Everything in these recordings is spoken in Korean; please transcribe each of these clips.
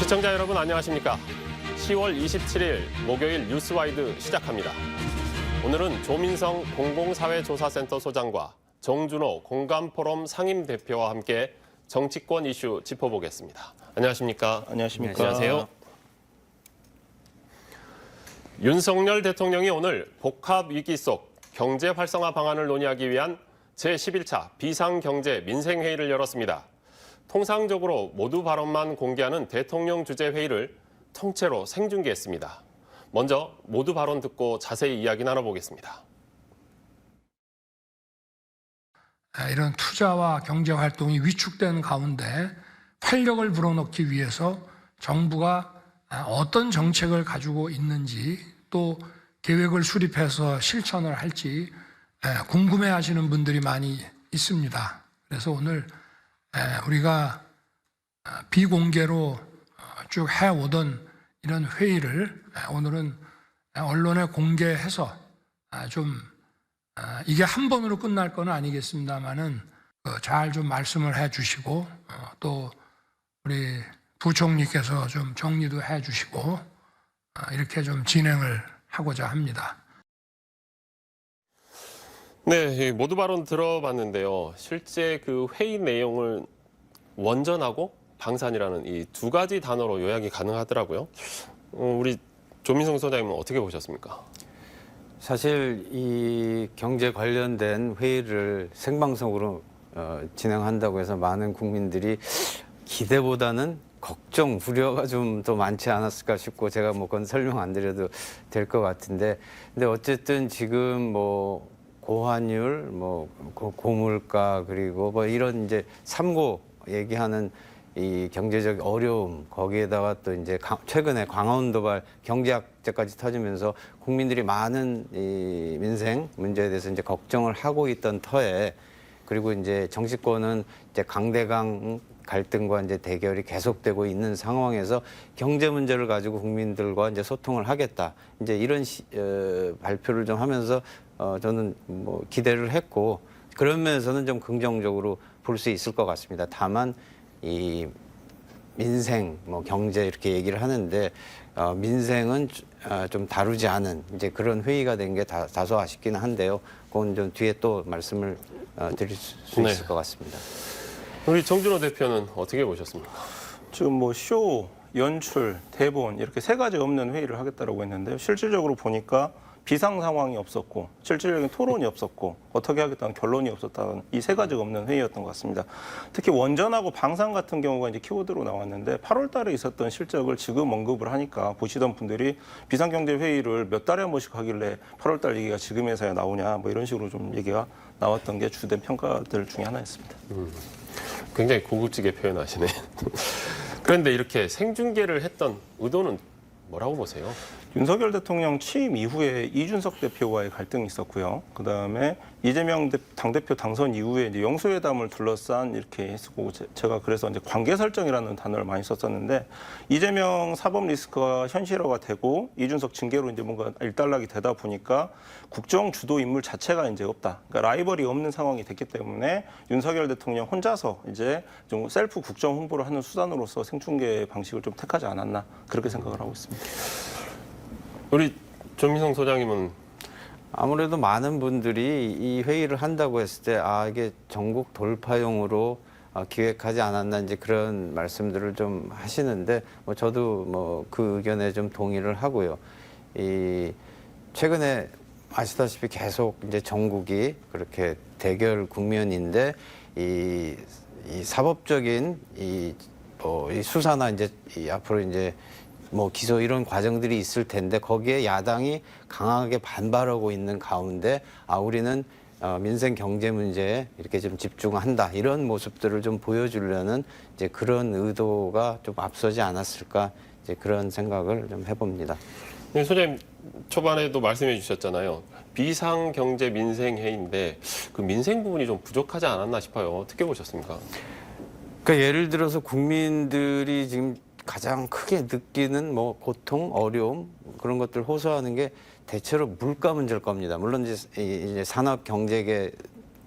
시청자 여러분 안녕하십니까? 10월 27일 목요일 뉴스와이드 시작합니다. 오늘은 조민성 공공사회조사센터 소장과 정준호 공감포럼 상임대표와 함께 정치권 이슈 짚어보겠습니다. 안녕하십니까? 안녕하십니까? 안녕하세요. 윤석열 대통령이 오늘 복합 위기 속 경제 활성화 방안을 논의하기 위한 제11차 비상경제 민생회의를 열었습니다. 통상적으로 모두 발언만 공개하는 대통령 주재 회의를 통째로 생중계했습니다. 먼저 모두 발언 듣고 자세히 이야기 나눠보겠습니다. 이런 투자와 경제 활동이 위축되는 가운데 활력을 불어넣기 위해서 정부가 어떤 정책을 가지고 있는지 또 계획을 수립해서 실천을 할지 궁금해하시는 분들이 많이 있습니다. 그래서 오늘 우리가 비공개로 쭉 해오던 이런 회의를 오늘은 언론에 공개해서 좀 이게 한 번으로 끝날 건 아니겠습니다만은 잘 좀 말씀을 해주시고 또 우리 부총리께서 좀 정리도 해주시고 이렇게 좀 진행을 하고자 합니다. 네, 모두 발언 들어봤는데요. 실제 그 회의 내용을 원전하고 방산이라는 이 두 가지 단어로 요약이 가능하더라고요. 우리 조민성 소장님은 어떻게 보셨습니까? 사실 이 경제 관련된 회의를 생방송으로 진행한다고 해서 많은 국민들이 기대보다는 걱정, 우려가 좀 더 많지 않았을까 싶고 제가 뭐 그건 설명 안 드려도 될 것 같은데 근데 어쨌든 지금 뭐 고환율, 뭐 고물가 그리고 뭐 이런 이제 삼고 얘기하는 이 경제적 어려움 거기에다가 또 이제 최근에 강원도발 경제학자까지 터지면서 국민들이 많은 이 민생 문제에 대해서 이제 걱정을 하고 있던 터에 그리고 이제 정치권은 이제 강대강 갈등과 이제 대결이 계속되고 있는 상황에서 경제 문제를 가지고 국민들과 이제 소통을 하겠다. 이제 이런 발표를 좀 하면서 저는 뭐 기대를 했고 그런 면에서는 좀 긍정적으로 볼 수 있을 것 같습니다. 다만 이 민생, 뭐 경제 이렇게 얘기를 하는데 민생은 좀 다루지 않은 이제 그런 회의가 된 게 다소 아쉽기는 한데요. 그건 좀 뒤에 또 말씀을 드릴 수 있을 것 같습니다. 우리 정준호 대표는 어떻게 보셨습니까? 지금 뭐 쇼, 연출, 대본 이렇게 세 가지 없는 회의를 하겠다라고 했는데요. 실질적으로 보니까 비상 상황이 없었고 실질적인 토론이 없었고 어떻게 하겠다는 결론이 없었다는 이 세 가지가 없는 회의였던 것 같습니다. 특히 원전하고 방산 같은 경우가 이제 키워드로 나왔는데 8월 달에 있었던 실적을 지금 언급을 하니까 보시던 분들이 비상경제 회의를 몇 달에 한 번씩 하길래 8월 달 얘기가 지금에서야 나오냐 뭐 이런 식으로 좀 얘기가 나왔던 게 주된 평가들 중에 하나였습니다. 굉장히 고급지게 표현하시네. 그런데 이렇게 생중계를 했던 의도는 뭐라고 보세요? 윤석열 대통령 취임 이후에 이준석 대표와의 갈등이 있었고요. 그다음에 이재명 당대표 당선 이후에 이제 영수회담을 둘러싼 이렇게 했고 제가 그래서 이제 관계 설정이라는 단어를 많이 썼었는데 이재명 사법 리스크가 현실화가 되고 이준석 징계로 이제 뭔가 일단락이 되다 보니까 국정 주도 인물 자체가 이제 없다. 그러니까 라이벌이 없는 상황이 됐기 때문에 윤석열 대통령 혼자서 이제 좀 셀프 국정 홍보를 하는 수단으로서 생중계 방식을 좀 택하지 않았나 그렇게 생각을 하고 있습니다. 우리 조민성 소장님은 아무래도 많은 분들이 이 회의를 한다고 했을 때 이게 전국 돌파용으로 기획하지 않았나 이제 그런 말씀들을 좀 하시는데 뭐 저도 뭐 그 의견에 좀 동의를 하고요. 이 최근에 아시다시피 계속 이제 전국이 그렇게 대결 국면인데 이 사법적인 이 수사나 이제 앞으로 이제 뭐 기소 이런 과정들이 있을 텐데 거기에 야당이 강하게 반발하고 있는 가운데 우리는 민생 경제 문제에 이렇게 좀 집중한다 이런 모습들을 좀 보여주려는 이제 그런 의도가 좀 앞서지 않았을까 이제 그런 생각을 좀 해봅니다. 네, 소장님 초반에도 말씀해 주셨잖아요. 비상 경제 민생 회의인데 그 민생 부분이 좀 부족하지 않았나 싶어요. 어떻게 보셨습니까? 그러니까 예를 들어서 국민들이 지금 가장 크게 느끼는 뭐 고통, 어려움 그런 것들 호소하는 게 대체로 물가 문제일 겁니다. 물론 이제 산업 경제계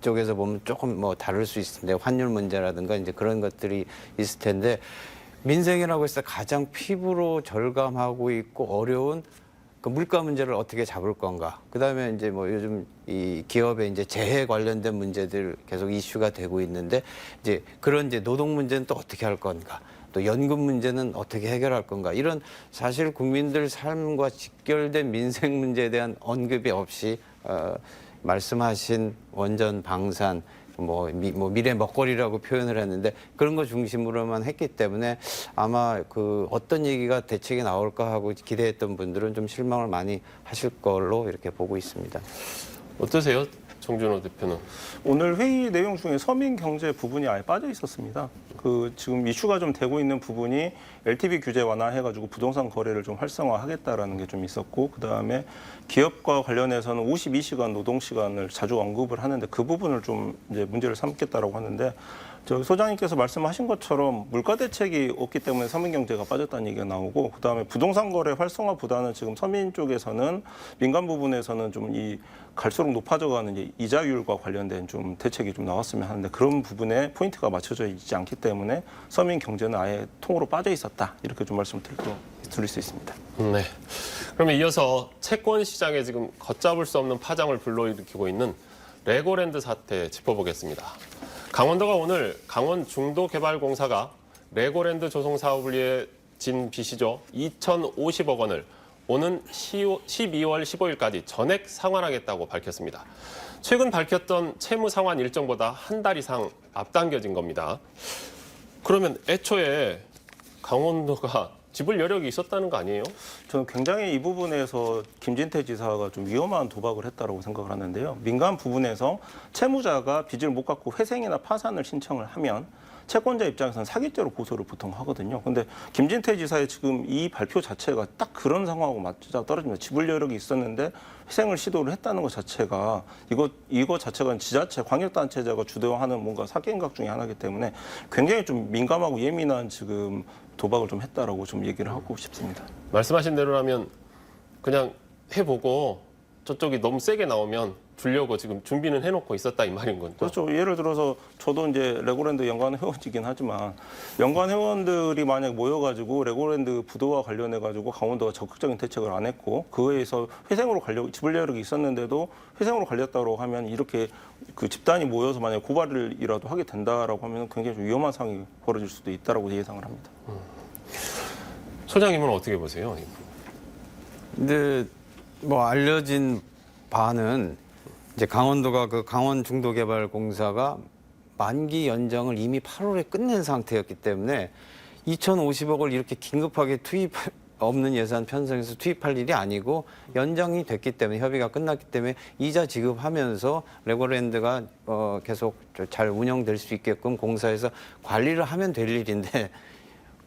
쪽에서 보면 조금 뭐 다를 수 있는데 환율 문제라든가 이제 그런 것들이 있을 텐데 민생이라고 했을 때 가장 피부로 절감하고 있고 어려운 그 물가 문제를 어떻게 잡을 건가. 그다음에 이제 뭐 요즘 이 기업의 이제 재해 관련된 문제들 계속 이슈가 되고 있는데 이제 그런 이제 노동 문제는 또 어떻게 할 건가. 또 연금 문제는 어떻게 해결할 건가. 이런 사실 국민들 삶과 직결된 민생 문제에 대한 언급이 없이 말씀하신 원전 방산 뭐 미래 먹거리라고 표현을 했는데 그런 거 중심으로만 했기 때문에 아마 그 어떤 얘기가 대책이 나올까 하고 기대했던 분들은 좀 실망을 많이 하실 걸로 이렇게 보고 있습니다. 어떠세요, 정준호 대표는? 오늘 회의 내용 중에 서민 경제 부분이 아예 빠져 있었습니다. 그 지금 이슈가 좀 되고 있는 부분이 LTV 규제 완화해가지고 부동산 거래를 좀 활성화하겠다라는 게 좀 있었고, 그 다음에 기업과 관련해서는 52시간 노동 시간을 자주 언급을 하는데 그 부분을 좀 이제 문제를 삼겠다라고 하는데. 저기 소장님께서 말씀하신 것처럼 물가 대책이 없기 때문에 서민 경제가 빠졌다는 얘기가 나오고, 그다음에 부동산 거래 활성화보다는 지금 서민 쪽에서는 민간 부분에서는 좀 이 갈수록 높아져가는 이제 이자율과 관련된 좀 대책이 좀 나왔으면 하는데 그런 부분에 포인트가 맞춰져 있지 않기 때문에 서민 경제는 아예 통으로 빠져 있었다, 이렇게 좀 말씀을 드릴 수 있습니다. 네. 그러면 이어서 채권 시장에 지금 걷잡을 수 없는 파장을 불러일으키고 있는 레고랜드 사태 짚어보겠습니다. 강원도가 오늘 강원 중도개발공사가 레고랜드 조성 사업을 위해 진 빚이죠. 2,050억 원을 오는 12월 15일까지 전액 상환하겠다고 밝혔습니다. 최근 밝혔던 채무 상환 일정보다 한 달 이상 앞당겨진 겁니다. 그러면 애초에 강원도가 지불 여력이 있었다는 거 아니에요? 저는 굉장히 이 부분에서 김진태 지사가 좀 위험한 도박을 했다고 생각을 하는데요. 민간 부분에서 채무자가 빚을 못 갚고 회생이나 파산을 신청을 하면 채권자 입장에서는 사기죄로 고소를 보통 하거든요. 근데 김진태 지사의 지금 이 발표 자체가 딱 그런 상황하고 맞자 떨어집니다. 지불 여력이 있었는데 회생을 시도를 했다는 것 자체가 이거 자체가 지자체, 광역단체제가 주도하는 뭔가 사기행각 중에 하나이기 때문에 굉장히 좀 민감하고 예민한 지금 도박을 좀 했다라고 좀 얘기를 하고 싶습니다. 말씀하신 대로라면 그냥 해보고 저쪽이 너무 세게 나오면 주려고 지금 준비는 해놓고 있었다 이 말인 거죠. 그렇죠. 예를 들어서 저도 이제 레고랜드 연관 회원이긴 하지만 연관 회원들이 만약 모여가지고 레고랜드 부도와 관련해가지고 강원도가 적극적인 대책을 안 했고 그에 의해서 회생으로 가려고 지불 여력이 있었는데도 회생으로 갈렸다고 하면 이렇게 그 집단이 모여서 만약 고발이라도 하게 된다라고 하면 굉장히 좀 위험한 상황이 벌어질 수도 있다라고 예상을 합니다. 소장님은 어떻게 보세요? 근데 뭐 알려진 바는 이제 강원도가 그 강원 중도개발공사가 만기 연장을 이미 8월에 끝낸 상태였기 때문에 2,050억을 이렇게 긴급하게 없는 예산 편성해서 투입할 일이 아니고 연장이 됐기 때문에 협의가 끝났기 때문에 이자 지급하면서 레고랜드가 계속 잘 운영될 수 있게끔 공사에서 관리를 하면 될 일인데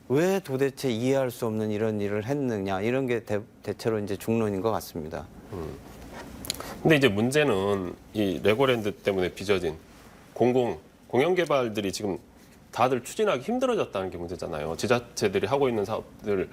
왜 도대체 이해할 수 없는 이런 일을 했느냐 이런 게 대체로 이제 중론인 것 같습니다. 근데 이제 문제는 이 레고랜드 때문에 빚어진 공영 개발들이 지금 다들 추진하기 힘들어졌다는 게 문제잖아요. 지자체들이 하고 있는 사업들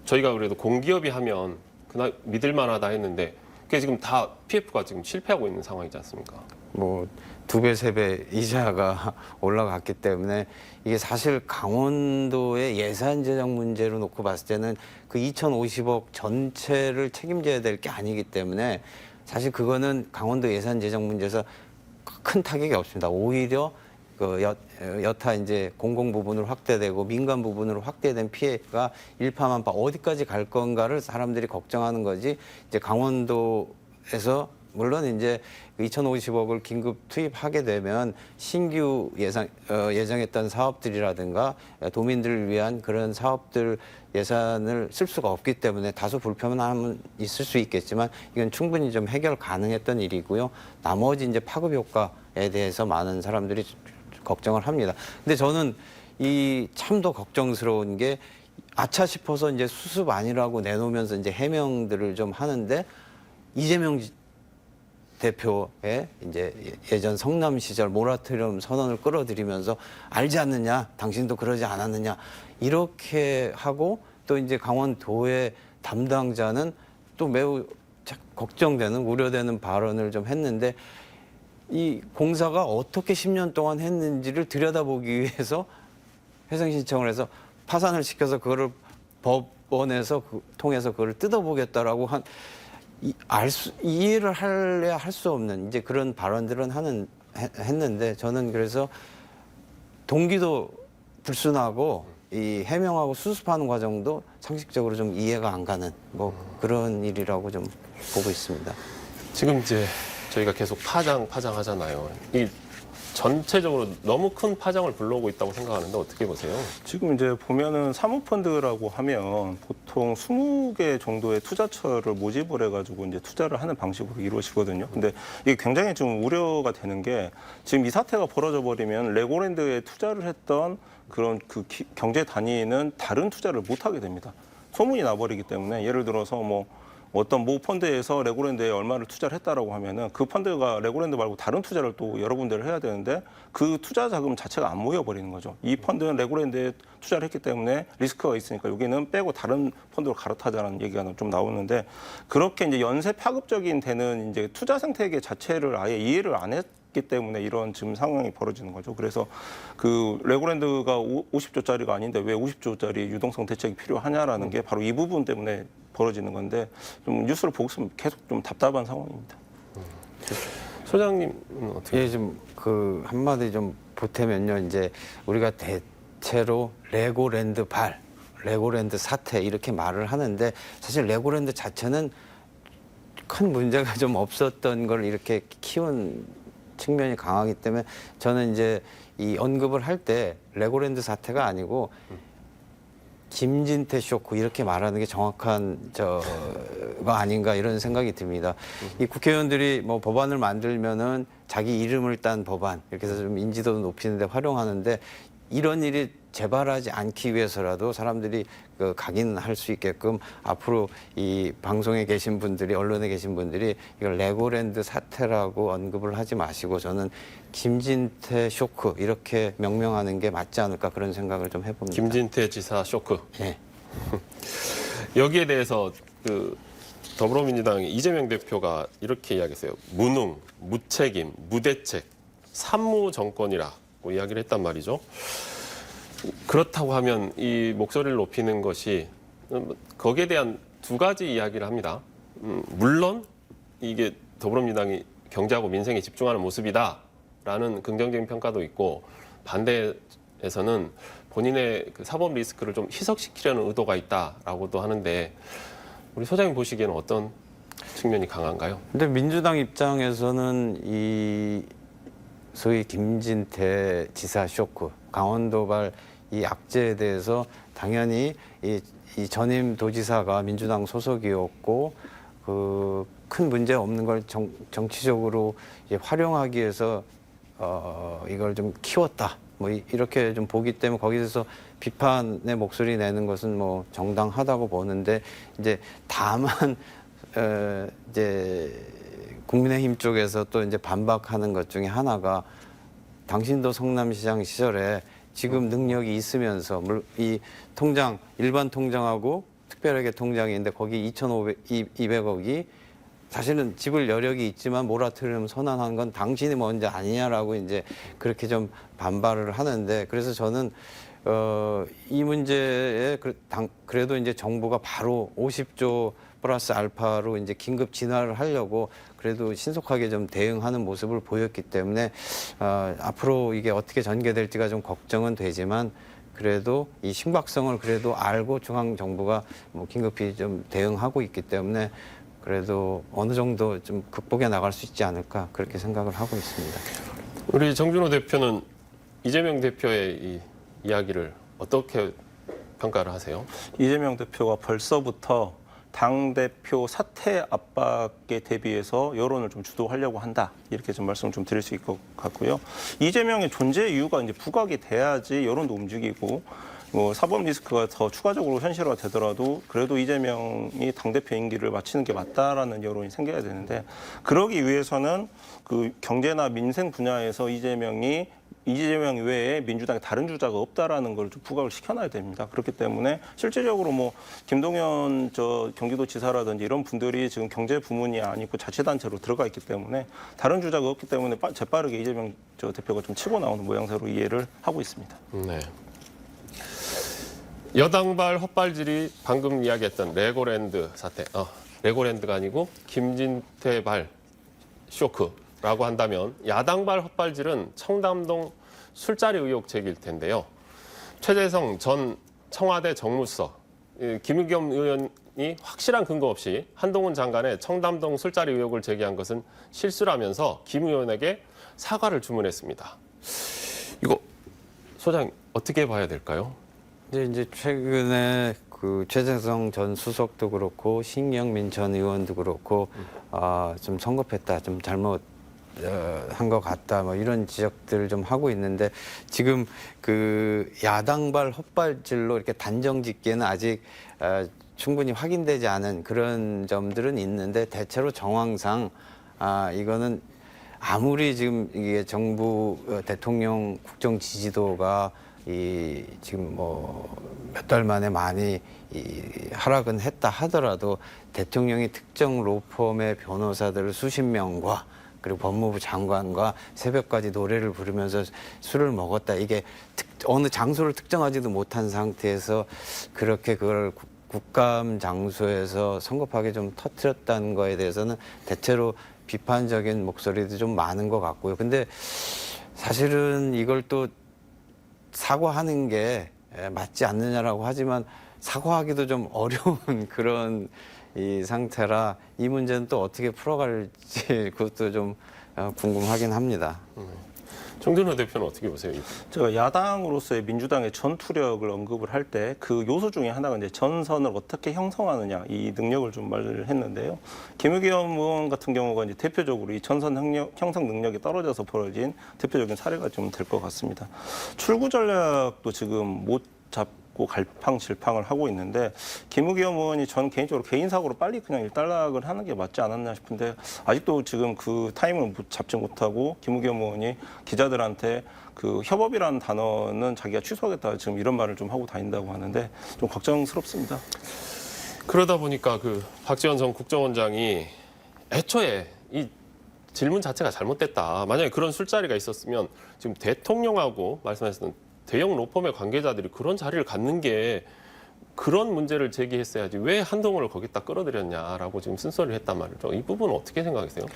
저희가 그래도 공기업이 하면 그날 믿을 만하다 했는데 그게 지금 다 PF가 지금 실패하고 있는 상황이지 않습니까? 뭐 2배, 3배 이자가 올라갔기 때문에 이게 사실 강원도의 예산 재정 문제로 놓고 봤을 때는 그 2,050억 전체를 책임져야 될 게 아니기 때문에 사실 그거는 강원도 예산 재정 문제에서 큰 타격이 없습니다. 오히려 그 여타 이제 공공 부분으로 확대되고 민간 부분으로 확대된 피해가 일파만파 어디까지 갈 건가를 사람들이 걱정하는 거지. 이제 강원도에서 물론 이제 2,050억을 긴급 투입하게 되면 신규 예정했던 사업들이라든가 도민들을 위한 그런 사업들 예산을 쓸 수가 없기 때문에 다소 불편함은 있을 수 있겠지만 이건 충분히 좀 해결 가능했던 일이고요. 나머지 이제 파급 효과에 대해서 많은 사람들이 걱정을 합니다. 근데 저는 이 참 더 걱정스러운 게 아차 싶어서 이제 수습 아니라고 내놓으면서 이제 해명들을 좀 하는데 이재명 대표의 이제 예전 성남 시절 모라토리엄 선언을 끌어들이면서 알지 않느냐, 당신도 그러지 않았느냐 이렇게 하고 또 이제 강원도의 담당자는 또 매우 걱정되는 우려되는 발언을 좀 했는데 이 공사가 어떻게 10년 동안 했는지를 들여다보기 위해서 회생 신청을 해서 파산을 시켜서 그거를 법원에서 통해서 그걸 뜯어보겠다라고 이해를 할래야 할 수 없는 이제 그런 발언들은 했는데 저는 그래서 동기도 불순하고 이 해명하고 수습하는 과정도 상식적으로 좀 이해가 안 가는 뭐 그런 일이라고 좀 보고 있습니다. 지금 이제 저희가 계속 파장 하잖아요. 이 전체적으로 너무 큰 파장을 불러오고 있다고 생각하는데 어떻게 보세요? 지금 이제 보면은 사모펀드라고 하면 보통 20개 정도의 투자처를 모집을 해가지고 이제 투자를 하는 방식으로 이루어지거든요. 근데 이게 굉장히 좀 우려가 되는 게 지금 이 사태가 벌어져 버리면 레고랜드에 투자를 했던 그런 그 경제 단위는 다른 투자를 못 하게 됩니다. 소문이 나버리기 때문에 예를 들어서 뭐 어떤 모 펀드에서 레고랜드에 얼마를 투자를 했다라고 하면은 그 펀드가 레고랜드 말고 다른 투자를 또 여러 군데를 해야 되는데 그 투자 자금 자체가 안 모여버리는 거죠. 이 펀드는 레고랜드에 투자를 했기 때문에 리스크가 있으니까 여기는 빼고 다른 펀드로 갈아타자는 얘기가 좀 나오는데 그렇게 이제 연쇄 파급적인 되는 이제 투자 생태계 자체를 아예 이해를 안 했기 때문에 이런 지금 상황이 벌어지는 거죠. 그래서 그 레고랜드가 50조짜리가 아닌데 왜 50조짜리 유동성 대책이 필요하냐라는 게 바로 이 부분 때문에 벌어지는 건데 좀 뉴스를 보고 있으면 계속 좀 답답한 상황입니다. 소장님은 어떻게? 예, 좀 그 한마디 좀 보태면요. 이제 우리가 대체로 레고랜드 레고랜드 사태 이렇게 말을 하는데 사실 레고랜드 자체는 큰 문제가 좀 없었던 걸 이렇게 키운 측면이 강하기 때문에 저는 이제 이 언급을 할 때 레고랜드 사태가 아니고 김진태 쇼크 이렇게 말하는 게 정확한 저가 아닌가 이런 생각이 듭니다. 이 국회의원들이 뭐 법안을 만들면은 자기 이름을 딴 법안 이렇게 해서 좀 인지도 높이는데 활용하는데 이런 일이 재발하지 않기 위해서라도 사람들이 그 각인할 수 있게끔 앞으로 이 방송에 계신 분들이 언론에 계신 분들이 이걸 레고랜드 사태라고 언급을 하지 마시고 저는 김진태 쇼크 이렇게 명명하는 게 맞지 않을까 그런 생각을 좀 해봅니다. 김진태 지사 쇼크. 네. 여기에 대해서 그 더불어민주당의 이재명 대표가 이렇게 이야기했어요. 무능, 무책임, 무대책, 산무 정권이라고 이야기를 했단 말이죠. 그렇다고 하면 이 목소리를 높이는 것이 거기에 대한 두 가지 이야기를 합니다. 물론 이게 더불어민주당이 경제하고 민생에 집중하는 모습이다라는 긍정적인 평가도 있고 반대에서는 본인의 그 사법 리스크를 좀 희석시키려는 의도가 있다라고도 하는데 우리 소장님 보시기에는 어떤 측면이 강한가요? 근데 민주당 입장에서는 이 소위 김진태 지사 쇼크, 강원도발 이 악재에 대해서 당연히 이 전임 도지사가 민주당 소속이었고 그 큰 문제 없는 걸 정치적으로 활용하기 위해서 이걸 좀 키웠다. 뭐 이렇게 좀 보기 때문에 거기서 비판의 목소리 내는 것은 뭐 정당하다고 보는데 이제 다만 이제 국민의힘 쪽에서 또 이제 반박하는 것 중에 하나가 당신도 성남시장 시절에 지금 능력이 있으면서 이 통장 일반 통장하고 특별하게 통장이 있는데 거기 2,200억이 사실은 지불 여력이 있지만 모라토리엄 선언한 건 당신이 먼저 아니냐라고 이제 그렇게 좀 반발을 하는데 그래서 저는 이 문제에 그래도 이제 정부가 바로 50조 플러스 알파로 이제 긴급 진화를 하려고 그래도 신속하게 좀 대응하는 모습을 보였기 때문에 앞으로 이게 어떻게 전개될지가 좀 걱정은 되지만 그래도 이 심각성을 그래도 알고 중앙 정부가 뭐 긴급히 좀 대응하고 있기 때문에 그래도 어느 정도 좀 극복해 나갈 수 있지 않을까 그렇게 생각을 하고 있습니다. 우리 정준호 대표는 이재명 대표의 이 이야기를 어떻게 평가를 하세요? 이재명 대표가 벌써부터 당대표 사퇴 압박에 대비해서 여론을 좀 주도하려고 한다. 이렇게 좀 말씀을 좀 드릴 수 있을 것 같고요. 이재명의 존재 이유가 이제 부각이 돼야지 여론도 움직이고 뭐 사법 리스크가 더 추가적으로 현실화 되더라도 그래도 이재명이 당대표 임기를 마치는 게 맞다라는 여론이 생겨야 되는데 그러기 위해서는 그 경제나 민생 분야에서 이재명 외에 민주당에 다른 주자가 없다라는 걸 좀 부각을 시켜놔야 됩니다. 그렇기 때문에 실질적으로 뭐 김동연 경기도지사라든지 이런 분들이 지금 경제 부문이 아니고 자치단체로 들어가 있기 때문에 다른 주자가 없기 때문에 재빠르게 이재명 대표가 좀 치고 나오는 모양새로 이해를 하고 있습니다. 네. 여당발 헛발질이 방금 이야기했던 레고랜드 사태, 레고랜드가 아니고 김진태발 쇼크라고 한다면 야당발 헛발질은 청담동 술자리 의혹 제기일 텐데요. 최재성 전 청와대 정무수석, 김의겸 의원이 확실한 근거 없이 한동훈 장관의 청담동 술자리 의혹을 제기한 것은 실수라면서 김 의원에게 사과를 주문했습니다. 이거 소장 어떻게 봐야 될까요? 이제 최근에 그 최재성 전 수석도 그렇고 신경민 전 의원도 그렇고 좀 성급했다, 좀 잘못 한 것 같다, 뭐 이런 지적들을 좀 하고 있는데 지금 그 야당발 헛발질로 이렇게 단정짓기에는 아직 충분히 확인되지 않은 그런 점들은 있는데 대체로 정황상 이거는 아무리 지금 이게 정부 대통령 국정 지지도가 지금 뭐 몇 달 만에 많이 하락은 했다 하더라도 대통령이 특정 로펌의 변호사들을 수십 명과 그리고 법무부 장관과 새벽까지 노래를 부르면서 술을 먹었다. 이게 어느 장소를 특정하지도 못한 상태에서 그렇게 그걸 국감 장소에서 성급하게 좀 터뜨렸다는 거에 대해서는 대체로 비판적인 목소리도 좀 많은 것 같고요. 근데 사실은 이걸 또 사과하는 게 맞지 않느냐라고 하지만 사과하기도 좀 어려운 그런 이 상태라 이 문제는 또 어떻게 풀어갈지 그것도 좀 궁금하긴 합니다. 정준호 대표는 어떻게 보세요? 제가 야당으로서의 민주당의 전투력을 언급을 할 때 그 요소 중에 하나가 이제 전선을 어떻게 형성하느냐 이 능력을 좀 말을 했는데요. 김의겸 의원 같은 경우가 이제 대표적으로 이 전선 형성 능력이 떨어져서 벌어진 대표적인 사례가 좀 될 것 같습니다. 출구 전략도 지금 못 잡고 갈팡질팡을 하고 있는데 김의겸 의원이 전 개인적으로 개인사고로 빨리 그냥 일단락을 하는 게 맞지 않았나 싶은데 아직도 지금 그 타임을 잡지 못하고 김의겸 의원이 기자들한테 그 협업이라는 단어는 자기가 취소하겠다 지금 이런 말을 좀 하고 다닌다고 하는데 좀 걱정스럽습니다. 그러다 보니까 그 박지원 전 국정원장이 애초에 이 질문 자체가 잘못됐다. 만약에 그런 술자리가 있었으면 지금 대통령하고 말씀하셨던 대형 로펌의 관계자들이 그런 자리를 갖는 게 그런 문제를 제기했어야지 왜 한동훈을 거기다 끌어들였냐라고 지금 쓴소리를 했단 말이죠. 이 부분은 어떻게 생각하세요?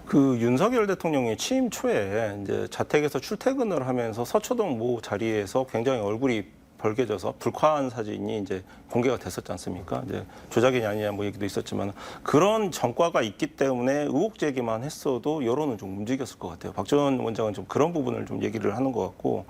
그 윤석열 대통령이 취임 초에 이제 자택에서 출퇴근을 하면서 서초동 모 자리에서 굉장히 얼굴이 벌개져서 불쾌한 사진이 이제 공개가 됐었지 않습니까? 이제 조작이냐 아니냐 뭐 얘기도 있었지만 그런 전과가 있기 때문에 의혹 제기만 했어도 여론은 좀 움직였을 것 같아요. 박지원 원장은 좀 그런 부분을 좀 얘기를 하는 것 같고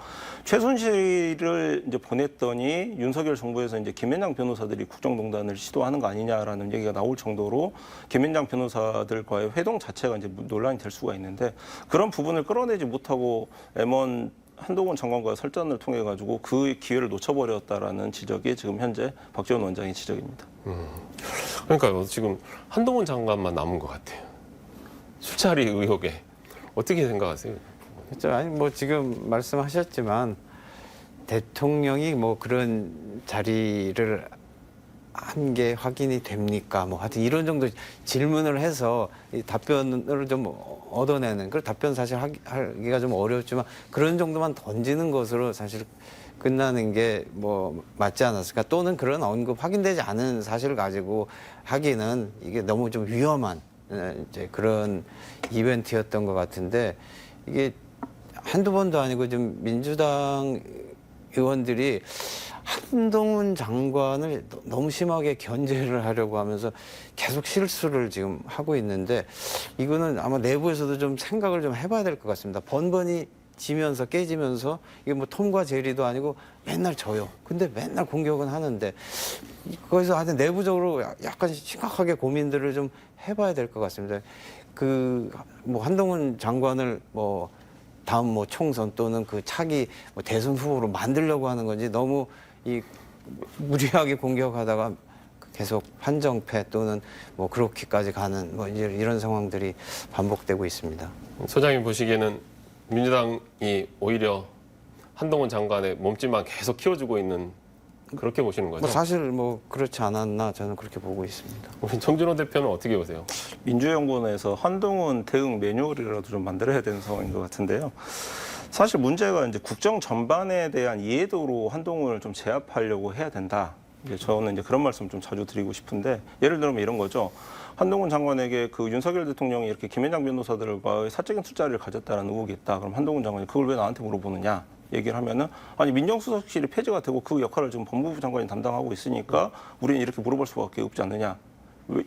최순실을 이제 보냈더니 윤석열 정부에서 이제 김현장 변호사들이 국정농단을 시도하는 거 아니냐라는 얘기가 나올 정도로 김현장 변호사들과의 회동 자체가 이제 논란이 될 수가 있는데 그런 부분을 끌어내지 못하고 M1 한동훈 장관과의 설전을 통해 가지고 그 기회를 놓쳐버렸다라는 지적이 지금 현재 박지원 원장의 지적입니다. 그러니까요. 지금 한동훈 장관만 남은 것 같아요. 술자리 의혹에 어떻게 생각하세요? 그렇죠. 아니 뭐 지금 말씀하셨지만 대통령이 뭐 그런 자리를 한 게 확인이 됩니까? 뭐 하여튼 이런 정도 질문을 해서 이 답변을 좀 얻어내는 그 답변 사실 하기가 좀 어렵지만 그런 정도만 던지는 것으로 사실 끝나는 게 뭐 맞지 않았을까? 또는 그런 언급 확인되지 않은 사실을 가지고 하기는 이게 너무 좀 위험한 이제 그런 이벤트였던 것 같은데 이게 한두 번도 아니고 좀 민주당 의원들이 한동훈 장관을 너무 심하게 견제를 하려고 하면서 계속 실수를 지금 하고 있는데 이거는 아마 내부에서도 좀 생각을 좀 해봐야 될 것 같습니다. 번번이 지면서 깨지면서 이게 뭐 톰과 제리도 아니고 맨날 져요. 근데 맨날 공격은 하는데 거기서 하여튼 내부적으로 약간 심각하게 고민들을 좀 해봐야 될 것 같습니다. 그 뭐 한동훈 장관을 뭐 다음 뭐 총선 또는 그 차기 뭐 대선 후보로 만들려고 하는 건지 너무 이 무리하게 공격하다가 계속 판정패 또는 뭐 그렇게까지 가는 뭐 이런 상황들이 반복되고 있습니다. 소장님 보시기에는 민주당이 오히려 한동훈 장관의 몸집만 계속 키워주고 있는 그렇게 보시는 거죠? 뭐 사실 뭐 그렇지 않았나 저는 그렇게 보고 있습니다. 우리 정준호 대표는 어떻게 보세요? 민주연구원에서 한동훈 대응 매뉴얼이라도 좀 만들어야 되는 상황인 것 같은데요. 사실 문제가 이제 국정 전반에 대한 이해도로 한동훈을 좀 제압하려고 해야 된다. 이제 저는 이제 그런 말씀 좀 자주 드리고 싶은데 예를 들면 이런 거죠. 한동훈 장관에게 그 윤석열 대통령이 이렇게 김현장 변호사들과의 사적인 술자리를 가졌다는 의혹이 있다. 그럼 한동훈 장관이 그걸 왜 나한테 물어보느냐? 얘기를 하면은 아니 민정수석실이 폐지가 되고 그 역할을 지금 법무부 장관이 담당하고 있으니까 우리는 이렇게 물어볼 수밖에 없지 않느냐.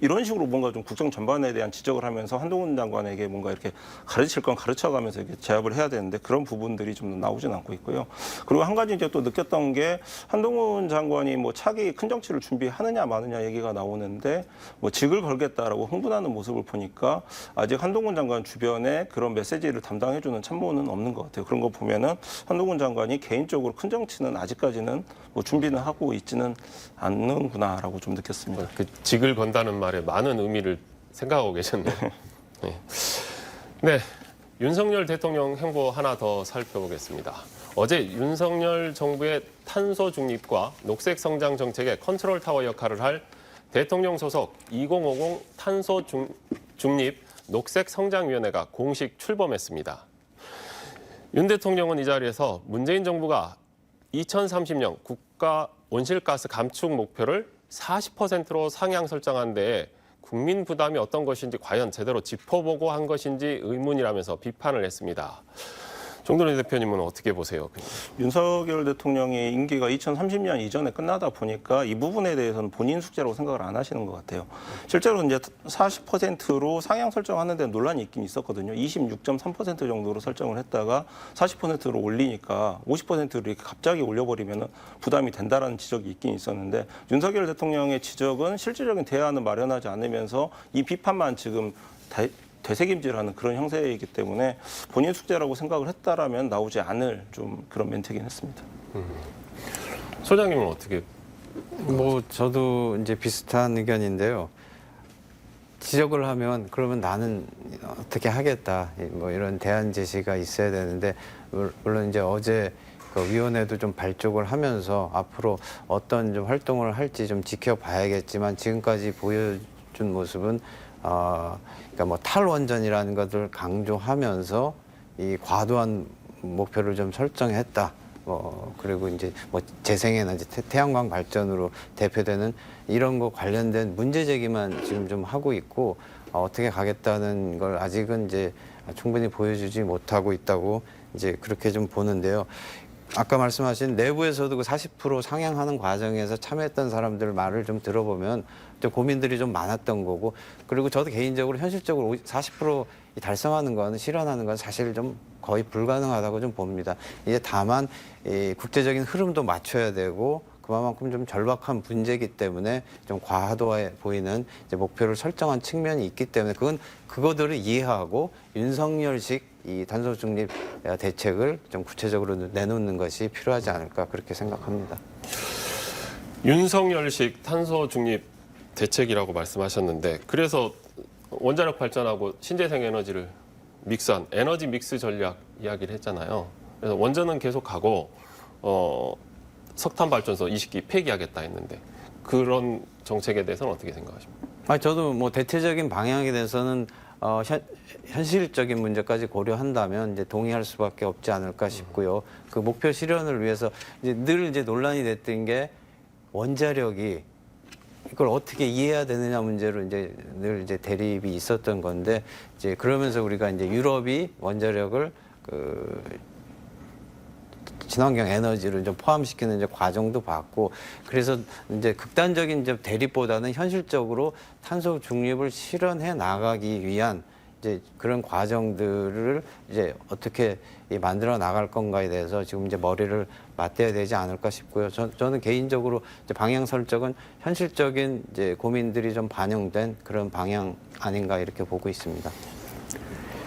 이런 식으로 뭔가 좀 국정 전반에 대한 지적을 하면서 한동훈 장관에게 뭔가 이렇게 가르칠 건 가르쳐가면서 이렇게 제압을 해야 되는데 그런 부분들이 좀 나오진 않고 있고요. 그리고 한 가지 이제 또 느꼈던 게 한동훈 장관이 뭐 차기 큰 정치를 준비하느냐 마느냐 얘기가 나오는데 뭐 직을 걸겠다라고 흥분하는 모습을 보니까 아직 한동훈 장관 주변에 그런 메시지를 담당해주는 참모는 없는 것 같아요. 그런 거 보면은 한동훈 장관이 개인적으로 큰 정치는 아직까지는 뭐 준비는 하고 있지는 않는구나라고 좀 느꼈습니다. 그 직을 건다는 말에 많은 의미를 생각하고 계셨네요. 네. 네, 윤석열 대통령 행보 하나 더 살펴보겠습니다. 어제 윤석열 정부의 탄소 중립과 녹색 성장 정책의 컨트롤 타워 역할을 할 대통령 소속 2050 탄소 중립 녹색 성장위원회가 공식 출범했습니다. 윤 대통령은 이 자리에서 문재인 정부가 2030년 국가 온실가스 감축 목표를 40%로 상향 설정한 데에 국민 부담이 어떤 것인지 과연 제대로 짚어보고 한 것인지 의문이라면서 비판을 했습니다. 정도원 대표님은 어떻게 보세요? 윤석열 대통령의 임기가 2030년 이전에 끝나다 보니까 이 부분에 대해서는 본인 숙제라고 생각을 안 하시는 것 같아요. 실제로 이제 40%로 상향 설정하는 데 논란이 있긴 있었거든요. 26.3% 정도로 설정을 했다가 40%로 올리니까 50%로 이렇게 갑자기 올려버리면 부담이 된다라는 지적이 있긴 있었는데 윤석열 대통령의 지적은 실질적인 대안을 마련하지 않으면서 이 비판만 지금 되새김질하는 그런 형태이기 때문에 본인 숙제라고 생각을 했다라면 나오지 않을 좀 그런 멘트긴 했습니다. 소장님은 어떻게? 뭐 저도 이제 비슷한 의견인데요. 지적을 하면 그러면 나는 어떻게 하겠다. 뭐 이런 대안 제시가 있어야 되는데 물론 이제 어제 그 위원회도 좀 발족을 하면서 앞으로 어떤 좀 활동을 할지 좀 지켜봐야겠지만 지금까지 보여준 모습은 그러니까 뭐 탈원전이라는 것을 강조하면서 이 과도한 목표를 좀 설정했다. 그리고 이제 뭐 재생에너지, 태양광 발전으로 대표되는 이런 거 관련된 문제 제기만 지금 좀 하고 있고 어떻게 가겠다는 걸 아직은 이제 충분히 보여주지 못하고 있다고 이제 그렇게 좀 보는데요. 아까 말씀하신 내부에서도 그 40% 상향하는 과정에서 참여했던 사람들 말을 좀 들어보면 좀 고민들이 좀 많았던 거고 그리고 저도 개인적으로 현실적으로 40% 달성하는 거는 실현하는 건 사실 좀 거의 불가능하다고 좀 봅니다. 이제 다만 이 국제적인 흐름도 맞춰야 되고 그만큼 좀 절박한 문제이기 때문에 좀 과도해 보이는 이제 목표를 설정한 측면이 있기 때문에 그거들을 이해하고 윤석열식 이 탄소 중립 대책을 좀 구체적으로 내놓는 것이 필요하지 않을까 그렇게 생각합니다. 윤석열식 탄소 중립 대책이라고 말씀하셨는데 그래서 원자력 발전하고 신재생 에너지를 믹스한 에너지 믹스 전략 이야기를 했잖아요. 그래서 원전은 계속 가고 석탄 발전소 20기 폐기하겠다 했는데 그런 정책에 대해서는 어떻게 생각하십니까? 저도 뭐 대체적인 방향에 대해서는 현실적인 문제까지 고려한다면 이제 동의할 수밖에 없지 않을까 싶고요. 그 목표 실현을 위해서 늘 논란이 됐던 게 원자력이 이걸 어떻게 이해해야 되느냐 문제로 늘 대립이 있었던 건데 이제 그러면서 우리가 이제 유럽이 원자력을 친환경 에너지를 좀 포함시키는 과정도 봤고 그래서 이제 극단적인 대립보다는 현실적으로 탄소 중립을 실현해 나가기 위한 이제 그런 과정들을 이제 어떻게 만들어 나갈 건가에 대해서 지금 이제 머리를 맞대야 되지 않을까 싶고요. 저는 개인적으로 이제 방향 설정은 현실적인 이제 고민들이 좀 반영된 그런 방향 아닌가 이렇게 보고 있습니다.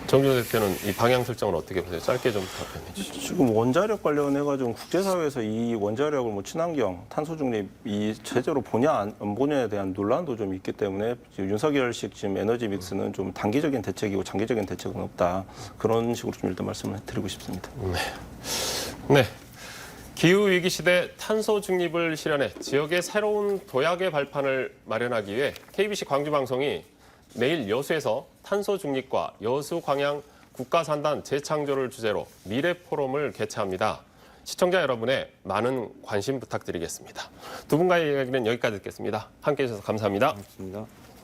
정준호 대표는 이 방향 설정을 어떻게 보세요? 짧게 좀 답변해 주시죠. 지금 원자력 관련해가지고 국제사회에서 이 원자력을 뭐 친환경, 탄소 중립 이 제대로 보냐 안 보냐에 대한 논란도 좀 있기 때문에 지금 윤석열식 지금 에너지 믹스는 좀 단기적인 대책이고 장기적인 대책은 없다. 그런 식으로 좀 일단 말씀을 드리고 싶습니다. 네. 기후 위기 시대 탄소 중립을 실현해 지역의 새로운 도약의 발판을 마련하기 위해 KBC 광주 방송이 내일 여수에서 탄소 중립과 여수 광양 국가산단 재창조를 주제로 미래 포럼을 개최합니다. 시청자 여러분의 많은 관심 부탁드리겠습니다. 두 분과의 이야기는 여기까지 듣겠습니다. 함께해 주셔서 감사합니다. 고맙습니다.